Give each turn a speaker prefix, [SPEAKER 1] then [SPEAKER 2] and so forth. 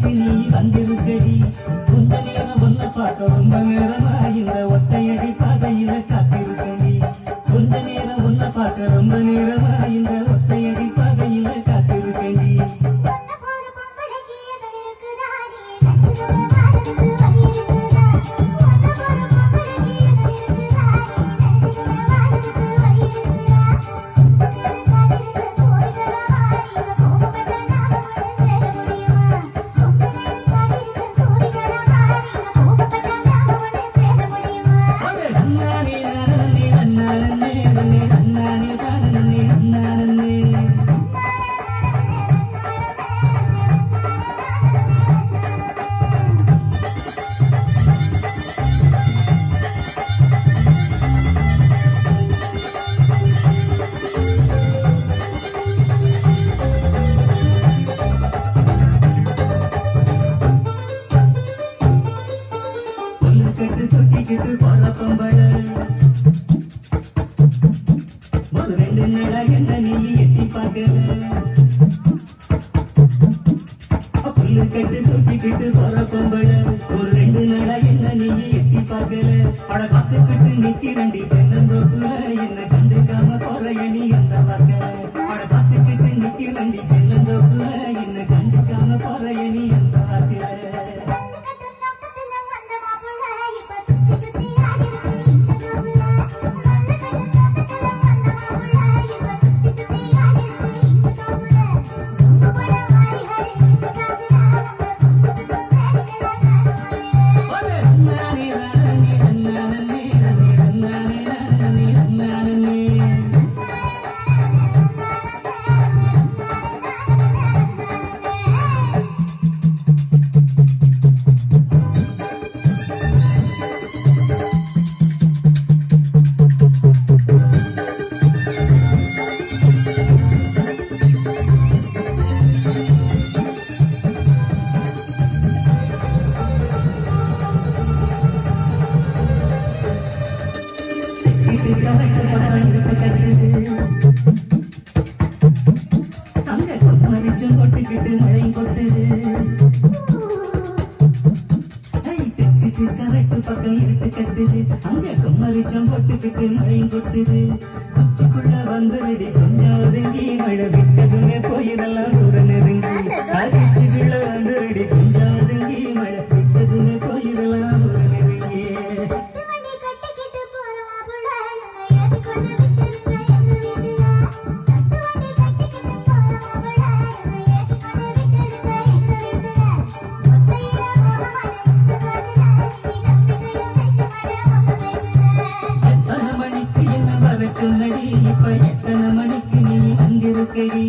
[SPEAKER 1] மணிக்கு நீ வந்திருக்கடி கொஞ்ச நேரம் ஒன்ன பார்க்க ரொம்ப நேரமா இந்த ஒத்தையடி பாதையில காத்திருக்கடி கொஞ்ச நேரம் ஒன்ன பார்க்க ரொம்ப நேரமா இந்த ஒத்தையடி பாதையில காத்திருக்கடி தொட்டிக்கிட்டு போற பொம்பள ஒரு ரெண்டு நட என்ன நீ எட்டி பார்க்கல புல்லு கட்டு தொட்டிக்கிட்டு போற பொம்பள ஒரு ரெண்டு நட என்ன நீ எட்டி பார்க்கல அட பார்த்துக்கிட்டு நிக்கிறண்டி தென்னந்தோப்புல என்ன கண்டுக்காம போறைய நீ அந்த பார்க்க அட பார்த்துக்கிட்டு நிக்கிறண்டி தென்னந்தோப்புல என்ன கண்டுக்காம போறைய நீ அந்த பார்க்க அங்க கொம்மரிச்சம் கொட்டிக்கிட்டு மழை கொட்டுது கரெக்ட் பக்கம் இருட்டு கட்டுது அங்க கொம்மரிச்சம் கொட்டிக்கிட்டு மழை கொட்டுது உச்சிக்குள்ள வந்துருடி கொஞ்சம் ஒதுங்கி மழை விட்டதுமே போயிடலாம் தூர நெருங்கி ஆதிச்சுக்குள்ள வந்துருடி கொஞ்சம் ஒதுங்கி மழை விட்டதுமே போயிடலாம் தூர நெருங்கி சொன்னடி இப்ப எத்தனை மணிக்கு நீ வந்திருக்கடி